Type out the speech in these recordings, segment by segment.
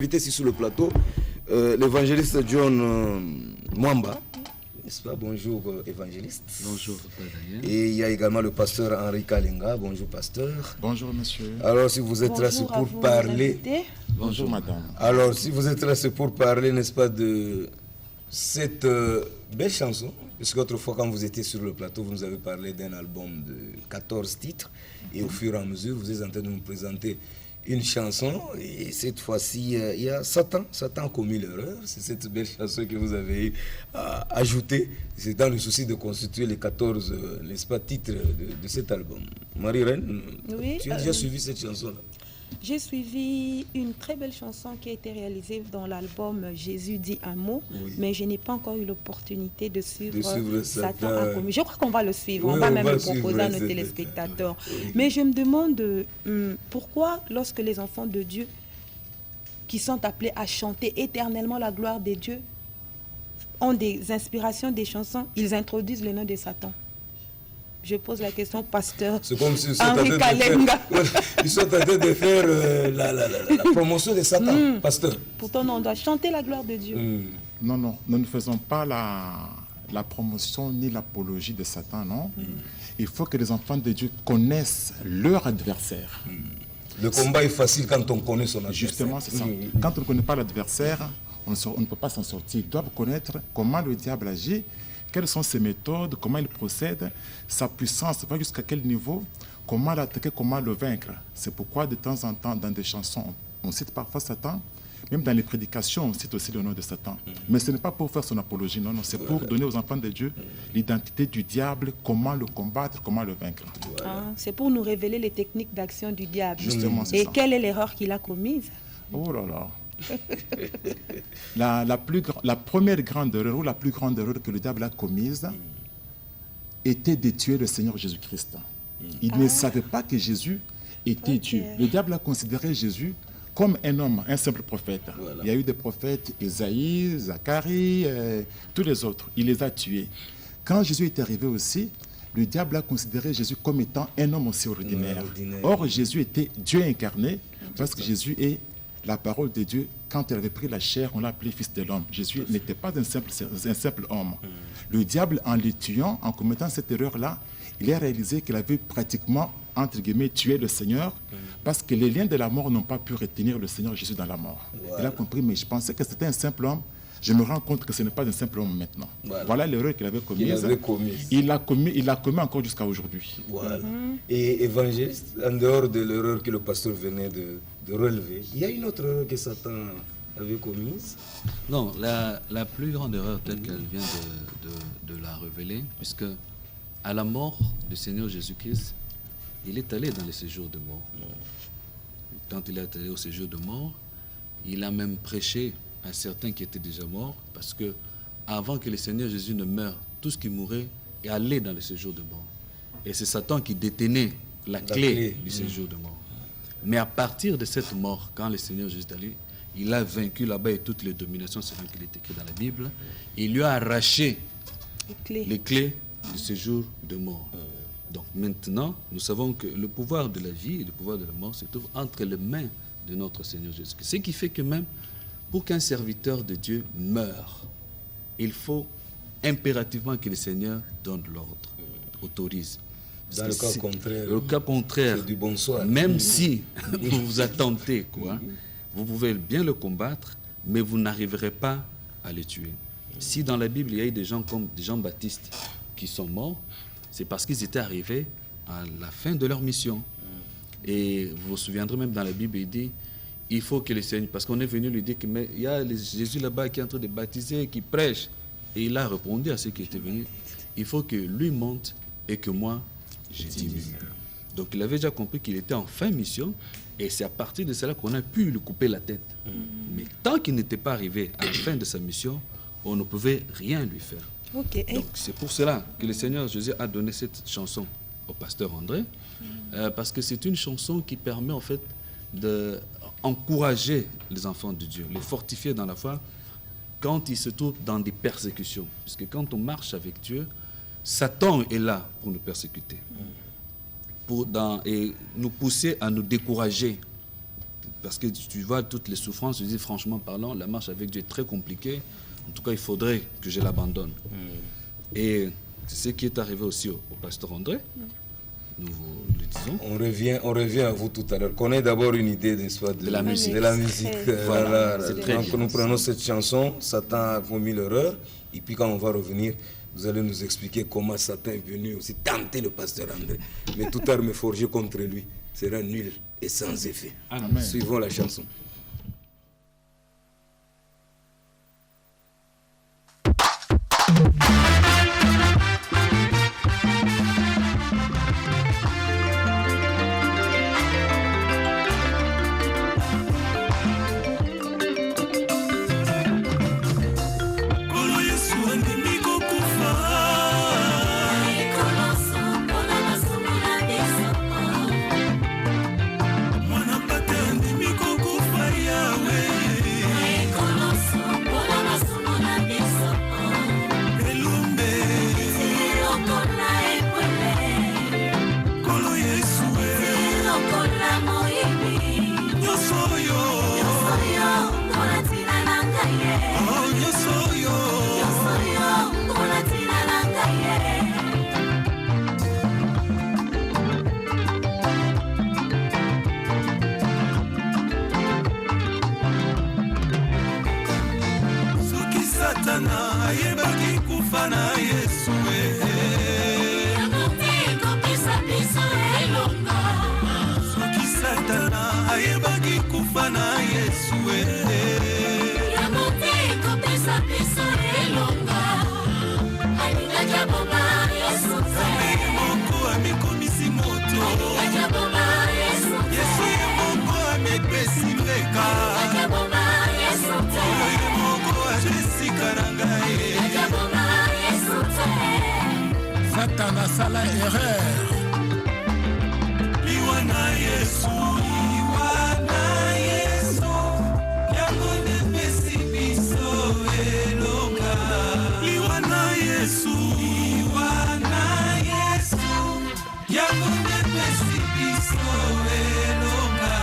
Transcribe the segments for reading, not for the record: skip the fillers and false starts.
Invité ici sur le plateau, l'évangéliste John Mwamba. N'est-ce pas? Bonjour évangéliste. Bonjour Daniel. Et il y a également le pasteur Henri Kalinga. Bonjour pasteur. Bonjour monsieur. Alors si vous êtes là c'est pour parler. Bonjour madame. Alors si vous êtes là c'est pour parler, n'est-ce pas, de cette belle chanson. Parce qu'autrefois quand vous étiez sur le plateau, vous nous avez parlé d'un album de 14 titres. Et au fur et à mesure, vous êtes en train de nous présenter une chanson, et cette fois-ci, il y a Satan a commis l'erreur. C'est cette belle chanson que vous avez ajoutée. C'est dans le souci de constituer les 14, n'est-ce pas, titres de cet album. Marie-Reine, oui, tu as déjà suivi cette chanson-là? J'ai suivi une très belle chanson qui a été réalisée dans l'album Jésus dit un mot, oui. Mais je n'ai pas encore eu l'opportunité de suivre Satan a commis. Je crois qu'on va le suivre, oui, on va même le proposer à nos téléspectateurs. Oui. Mais je me demande pourquoi, lorsque les enfants de Dieu qui sont appelés à chanter éternellement la gloire de Dieu ont des inspirations, des chansons, ils introduisent le nom de Satan. Je pose la question, pasteur. C'est comme si ils sont en train de faire la promotion de Satan, pasteur. Pourtant, on doit chanter la gloire de Dieu. Non, nous ne faisons pas la promotion ni l'apologie de Satan, non. Il faut que les enfants de Dieu connaissent leur adversaire. Le combat est facile quand on connaît son adversaire. Justement, c'est ça. Quand on ne connaît pas l'adversaire, on ne peut pas s'en sortir. Ils doivent connaître comment le diable agit, quelles sont ses méthodes, comment il procède, sa puissance, va jusqu'à quel niveau, comment l'attaquer, comment le vaincre. C'est pourquoi de temps en temps, dans des chansons, on cite parfois Satan, même dans les prédications, on cite aussi le nom de Satan. Mais ce n'est pas pour faire son apologie, non, c'est pour donner aux enfants de Dieu l'identité du diable, comment le combattre, comment le vaincre. C'est pour nous révéler les techniques d'action du diable. Justement, c'est ça. Et quelle est l'erreur qu'il a commise? Oh là là. La première grande erreur, ou la plus grande erreur que le diable a commise, était de tuer le Seigneur Jésus-Christ. Il ne savait pas que Jésus était Dieu. Le diable a considéré Jésus comme un homme, un simple prophète. Voilà. Il y a eu des prophètes, Isaïe, Zacharie, tous les autres. Il les a tués. Quand Jésus est arrivé aussi, le diable a considéré Jésus comme étant un homme aussi ordinaire. Or, Jésus était Dieu incarné, parce que Jésus est la parole de Dieu. Quand il avait pris la chair, on l'a appelé fils de l'homme. Jésus n'était pas un simple homme. Le diable, en le tuant, en commettant cette erreur-là, il a réalisé qu'il avait pratiquement, entre guillemets, tué le Seigneur, parce que les liens de la mort n'ont pas pu retenir le Seigneur Jésus dans la mort. Voilà. Il a compris, mais je pensais que c'était un simple homme. Je me rends compte que ce n'est pas un simple homme maintenant. Voilà l'erreur qu'il avait commise. Il l'a commis encore jusqu'à aujourd'hui. Voilà. Et évangéliste, en dehors de l'erreur que le pasteur venait de relever, il y a une autre erreur que Satan avait commise? Non, la plus grande erreur telle qu'elle vient de la révéler, puisque à la mort du Seigneur Jésus-Christ, il est allé dans les séjours de mort. Quand il est allé au séjour de mort, il a même prêché à certains qui étaient déjà morts, parce que avant que le Seigneur Jésus ne meure, tout ce qui mourait est allé dans le séjour de mort. Et c'est Satan qui détenait la clé du séjour de mort. Mais à partir de cette mort, quand le Seigneur Jésus est allé, il a vaincu là-bas et toutes les dominations, c'est ce qu'il est écrit dans la Bible. Il lui a arraché les clés du séjour de mort. Donc maintenant, nous savons que le pouvoir de la vie et le pouvoir de la mort se trouve entre les mains de notre Seigneur Jésus-Christ. Ce qui fait que même pour qu'un serviteur de Dieu meure, il faut impérativement que le Seigneur donne l'ordre, autorise. Dans le cas contraire, c'est du bonsoir. Même si vous vous attentez, vous pouvez bien le combattre, mais vous n'arriverez pas à le tuer. Si dans la Bible, il y a eu des gens comme Jean-Baptiste qui sont morts, c'est parce qu'ils étaient arrivés à la fin de leur mission. Et vous vous souviendrez même dans la Bible, il dit, il faut que le Seigneur, parce qu'on est venu lui dire qu'il y a Jésus là-bas qui est en train de baptiser, qui prêche. Et il a répondu à ceux qui étaient venus, il faut que lui monte et que moi, je diminue. Donc il avait déjà compris qu'il était en fin mission, et c'est à partir de cela qu'on a pu lui couper la tête. Mais tant qu'il n'était pas arrivé à la fin de sa mission, on ne pouvait rien lui faire. Donc c'est pour cela que le Seigneur Jésus a donné cette chanson au pasteur André, parce que c'est une chanson qui permet en fait d'encourager les enfants de Dieu, les fortifier dans la foi quand ils se trouvent dans des persécutions. Puisque quand on marche avec Dieu, Satan est là pour nous persécuter, et nous pousser à nous décourager. parce que tu vois toutes les souffrances, tu dis franchement parlant, la marche avec Dieu est très compliquée. En tout cas, il faudrait que je l'abandonne. Et c'est ce qui est arrivé aussi au pasteur André. Nous le disons. On revient à vous tout à l'heure. Qu'on ait d'abord une idée, n'est-ce pas, de la musique. De la musique. Voilà. Donc nous prenons cette chanson, Satan a commis l'erreur, et puis quand on va revenir, vous allez nous expliquer comment Satan est venu aussi tenter le pasteur André. Mais toute arme forgée contre lui sera nulle et sans effet. Amen. Suivons la chanson. Satan asala erreur. Liwana Yesu, yango nde pesi biso elonga. Liwana Yesu, yango nde pesi biso elonga.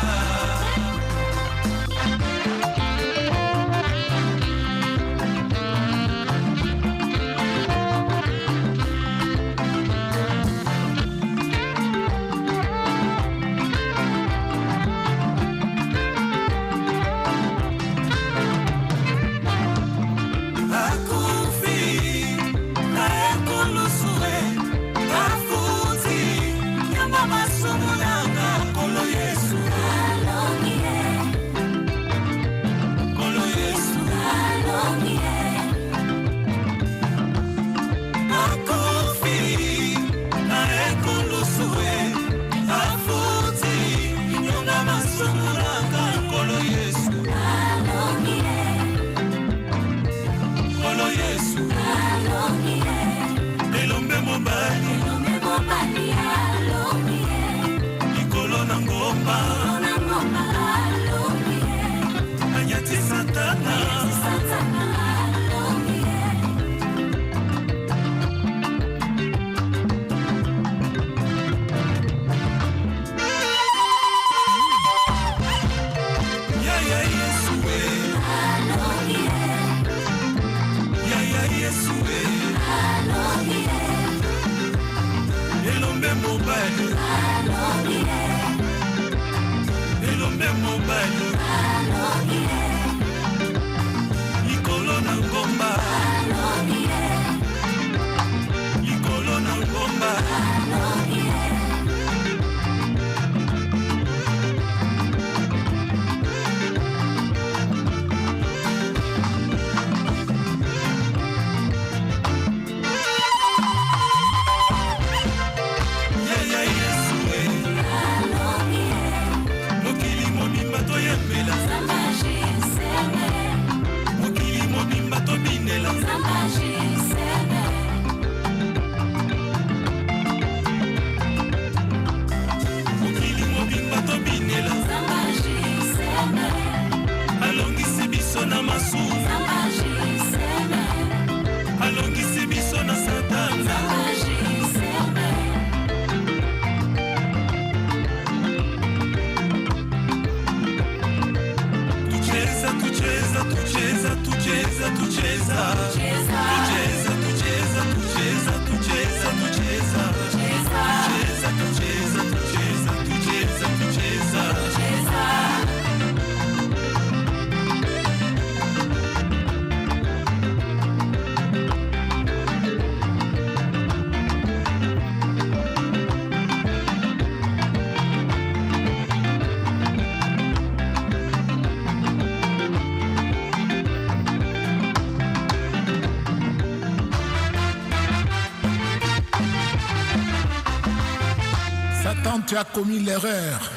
Satan, tu as commis l'erreur.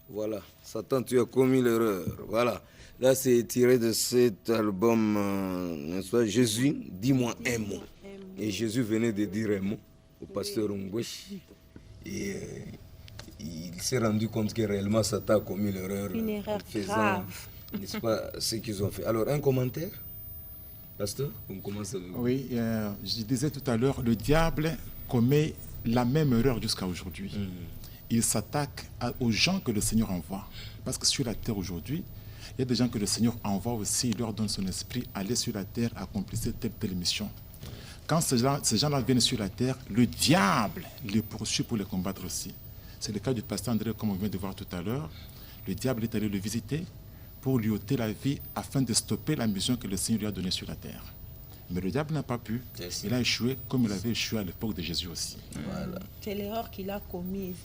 Voilà, Satan, tu as commis l'erreur. Voilà, là c'est tiré de cet album, n'est-ce pas, Jésus, dis-moi un mot. Et Jésus venait de dire un mot au pasteur Ngwesh. Et il s'est rendu compte que réellement Satan a commis l'erreur. Une erreur en faisant, grave. n'est-ce pas, ce qu'ils ont fait. Alors, un commentaire, pasteur, on commence avec vous. Oui, je disais tout à l'heure, le diable commet la même erreur jusqu'à aujourd'hui. Il s'attaque aux gens que le Seigneur envoie. Parce que sur la terre aujourd'hui, il y a des gens que le Seigneur envoie aussi, il leur donne son esprit, aller sur la terre, accomplir telle mission. Quand ces gens-là viennent sur la terre, le diable les poursuit pour les combattre aussi. C'est le cas du pasteur André, comme on vient de voir tout à l'heure. Le diable est allé le visiter pour lui ôter la vie afin de stopper la mission que le Seigneur lui a donnée sur la terre. Mais le diable n'a pas pu. Il a échoué comme il avait échoué à l'époque de Jésus aussi. Voilà. C'est l'erreur qu'il a commise.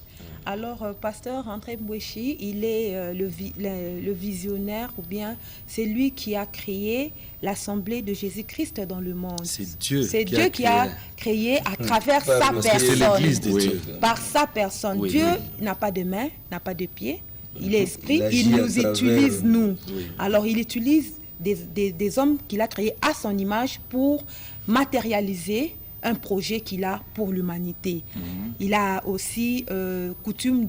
Alors, pasteur André Mbweshi, il est le visionnaire, ou bien c'est lui qui a créé l'Assemblée de Jésus-Christ dans le monde. C'est Dieu, qui a créé à travers sa personne. C'est l'Église de Dieu. Par sa personne. Oui, Dieu oui. n'a pas de main, n'a pas de pied. Il est esprit, Il agit il à nous travers, utilise, nous. oui. Alors, il utilise des hommes qu'il a créés à son image pour matérialiser un projet qu'il a pour l'humanité. Il a aussi coutume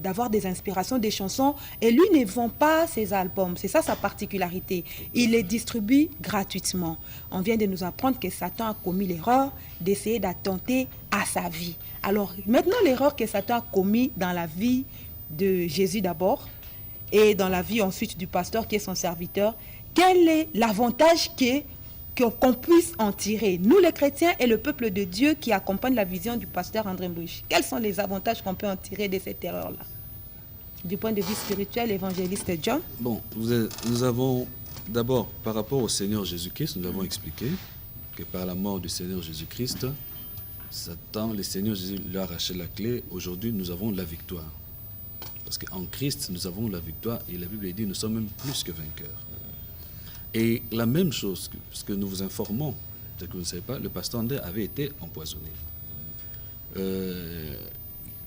d'avoir des inspirations, des chansons, et lui ne vend pas ses albums. C'est ça sa particularité. Il les distribue gratuitement. On vient de nous apprendre que Satan a commis l'erreur d'essayer d'attenter à sa vie. Alors maintenant, l'erreur que Satan a commis dans la vie de Jésus d'abord, et dans la vie ensuite du pasteur qui est son serviteur, quel est l'avantage qu'on puisse en tirer, nous les chrétiens et le peuple de Dieu qui accompagne la vision du pasteur André Mbweshi? Quels sont les avantages qu'on peut en tirer de cette erreur-là? Du point de vue spirituel, évangéliste John? Bon, nous avons d'abord, par rapport au Seigneur Jésus-Christ, nous avons expliqué que par la mort du Seigneur Jésus-Christ, Satan, le Seigneur Jésus lui a arraché la clé. Aujourd'hui, nous avons la victoire. Parce qu'en Christ, nous avons la victoire et la Bible dit nous sommes même plus que vainqueurs. Et la même chose, parce que nous vous informons, peut-être que vous ne savez pas, le pasteur André avait été empoisonné.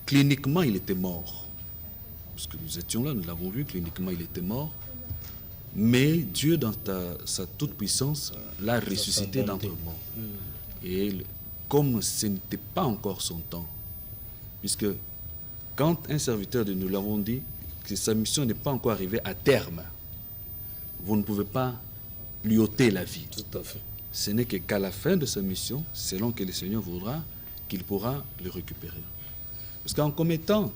Cliniquement, il était mort. Parce que nous étions là, nous l'avons vu, cliniquement, il était mort. Mais Dieu, dans sa toute-puissance, l'a ressuscité d'entre morts. Et comme ce n'était pas encore son temps, puisque quand un serviteur de nous l'avons dit que sa mission n'est pas encore arrivée à terme, vous ne pouvez pas lui ôter la vie. Tout à fait. Ce n'est qu'à la fin de sa mission, selon que le Seigneur voudra, qu'il pourra le récupérer. Parce qu'en commettant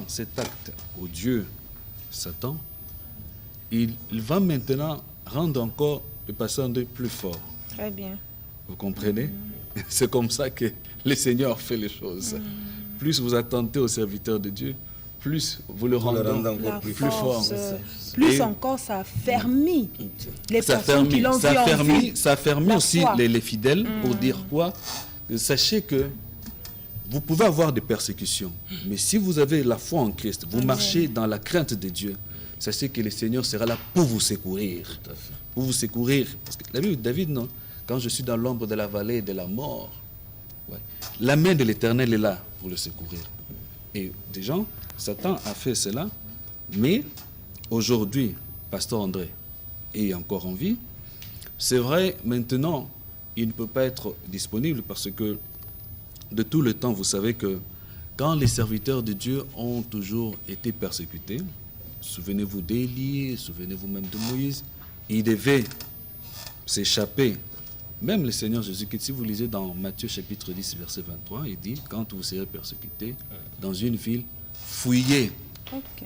cet acte au Dieu Satan, il va maintenant rendre encore le pasteur André plus fort. Très bien. Vous comprenez? C'est comme ça que le Seigneur fait les choses. Plus vous attendez au serviteur de Dieu, plus vous le rendez encore plus fort. Plus encore, ça affermit les personnes qui l'ont vu en vie. Ça affermit aussi les fidèles pour dire quoi? Sachez que vous pouvez avoir des persécutions, mais si vous avez la foi en Christ, vous marchez dans la crainte de Dieu, sachez que le Seigneur sera là pour vous secourir. Pour vous secourir. Parce que la Bible de David, non? Quand je suis dans l'ombre de la vallée de la mort, la main de l'Éternel est là pour le secourir. Et déjà, Satan a fait cela, mais aujourd'hui, pasteur André est encore en vie. C'est vrai, maintenant, il ne peut pas être disponible parce que de tout le temps, vous savez que quand les serviteurs de Dieu ont toujours été persécutés, souvenez-vous d'Élie, souvenez-vous même de Moïse, ils devaient s'échapper, Même le Seigneur Jésus-Christ, si vous lisez dans Matthieu chapitre 10, verset 23, il dit, quand vous serez persécutés dans une ville, fouillez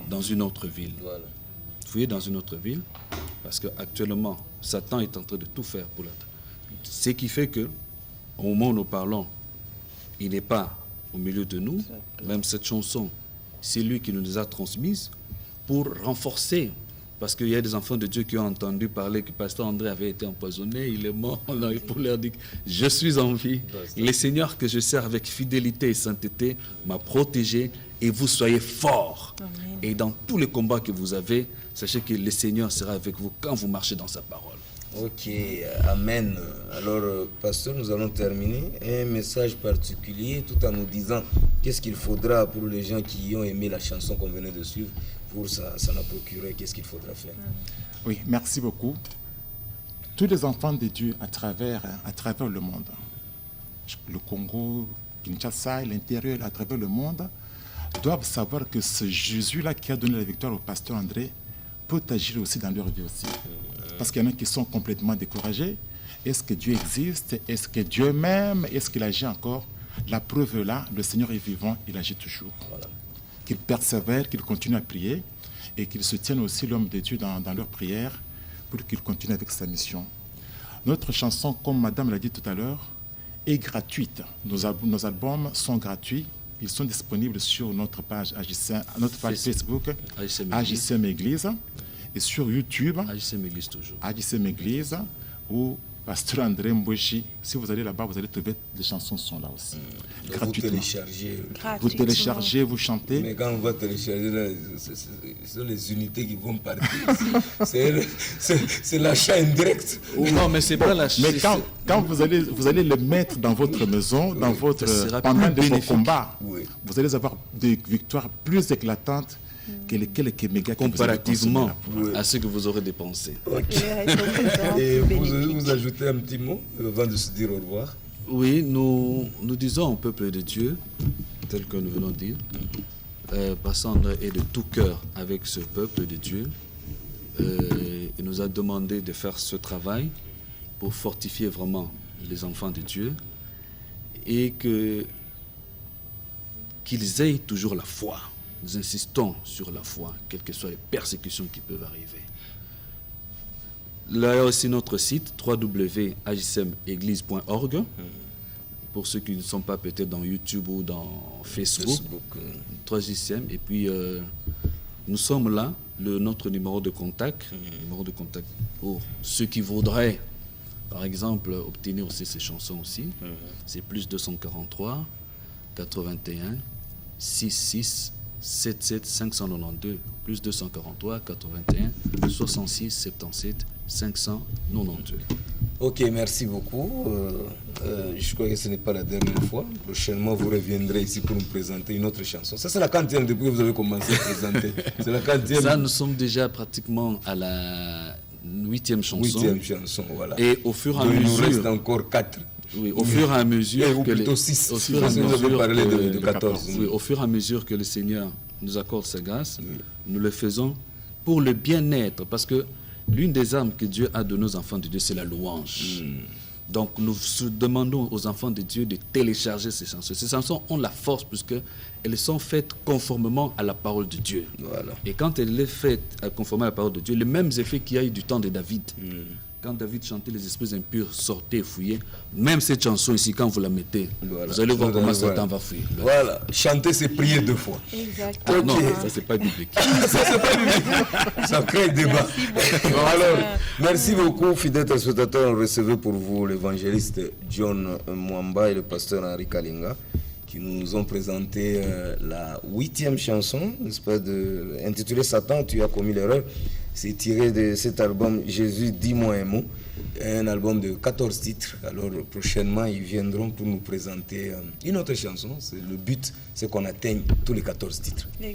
dans une autre ville. Voilà. Fouillez dans une autre ville, parce qu'actuellement, Satan est en train de tout faire pour la... Ce qui fait que, au moment où nous parlons, il n'est pas au milieu de nous. Même cette chanson, c'est lui qui nous a transmises pour renforcer. Parce qu'il y a des enfants de Dieu qui ont entendu parler que Pasteur André avait été empoisonné, il est mort. Pour leur dire, je suis en vie. Le Seigneur que je sers avec fidélité et sainteté m'a protégé et vous soyez forts. Amen. Et dans tous les combats que vous avez, sachez que le Seigneur sera avec vous quand vous marchez dans sa parole. Ok, amen. Alors, pasteur, nous allons terminer. Un message particulier, tout en nous disant qu'est-ce qu'il faudra pour les gens qui ont aimé la chanson qu'on venait de suivre, pour ça n'a procuré, qu'est-ce qu'il faudra faire? Oui, merci beaucoup. Tous les enfants de Dieu à travers le monde, le Congo, Kinshasa, l'intérieur, à travers le monde, doivent savoir que ce Jésus-là qui a donné la victoire au pasteur André peut agir aussi dans leur vie aussi. Parce qu'il y en a qui sont complètement découragés. Est-ce que Dieu existe? Est-ce que Dieu m'aime? Est-ce qu'il agit encore? La preuve est là, le Seigneur est vivant, il agit toujours. Voilà. Qu'ils persévèrent, qu'ils continuent à prier et qu'ils soutiennent aussi l'homme de Dieu dans leur prière pour qu'il continue avec sa mission. Notre chanson, comme Madame l'a dit tout à l'heure, est gratuite. Nos albums sont gratuits. Ils sont disponibles sur notre page Facebook, AJCM Église, et sur YouTube, AJCM Église toujours. AJCM Église, ou Pasteur André Mbouchi. Si vous allez là-bas, vous allez trouver les chansons sont là aussi. Gratuitement. Vous téléchargez, vous chantez. Mais quand on va télécharger, là, ce sont les unités qui vont partir. C'est l'achat indirect. Non, mais c'est pas l'achat. Mais quand vous allez le mettre dans votre maison, dans pendant vos combats, vous allez avoir des victoires plus éclatantes que lesquels que méga comparativement à ce que vous aurez dépensé. Okay. Et vous ajoutez un petit mot avant de se dire au revoir? Oui, nous disons au peuple de Dieu, tel que nous venons de dire, Pasteur André est de tout cœur avec ce peuple de Dieu. Il nous a demandé de faire ce travail pour fortifier vraiment les enfants de Dieu et qu'ils aient toujours la foi. Nous insistons sur la foi, quelles que soient les persécutions qui peuvent arriver. Là, il y a aussi notre site www.ajcmeglise.org. Pour ceux qui ne sont pas peut-être dans YouTube ou dans Facebook. 3JCM. Et puis, nous sommes là, notre numéro de contact. Numéro de contact pour ceux qui voudraient, par exemple, obtenir aussi ces chansons aussi. C'est plus 243 81 66 77 592 plus 243 81 66 77 592. Ok, merci beaucoup. Je crois que ce n'est pas la dernière fois. Prochainement, vous reviendrez ici pour nous présenter une autre chanson. Ça, c'est la 40e depuis que vous avez commencé à présenter. C'est la 40e. Ça, nous sommes déjà pratiquement à la 8e chanson. 8e chanson, voilà. Et au fur et à mesure. Il nous reste encore 4. Oui, au fur et à mesure ou plutôt 6. Au fur et à mesure de 14. Oui, au fur et à mesure que le Seigneur nous accorde sa grâce, nous le faisons pour le bien-être, parce que l'une des armes que Dieu a données aux enfants de Dieu, c'est la louange. Donc nous demandons aux enfants de Dieu de télécharger ces chansons. Ces chansons ont la force puisqu'elles sont faites conformément à la parole de Dieu. Voilà. Et quand elle est faite conformément à la parole de Dieu, les mêmes effets qu'il y a eu du temps de David. Quand David chantait les esprits impurs, sortez et fouillez. Même cette chanson ici, quand vous la mettez, vous allez voir comment Satan va fuir. Voilà, chanter c'est prier 2 fois. Exactement. Non, ça c'est pas biblique. Ça c'est pas biblique. Ça crée débat. Alors, merci beaucoup, fidèles téléspectateurs. On recevait pour vous l'évangéliste John Mwamba et le pasteur Henri Kalinga, qui nous ont présenté la 8e chanson, n'est-ce pas, intitulée Satan, tu as commis l'erreur. C'est tiré de cet album Jésus, dis-moi un mot, un album de 14 titres. Alors prochainement, ils viendront pour nous présenter une autre chanson. Le but, c'est qu'on atteigne tous les 14 titres.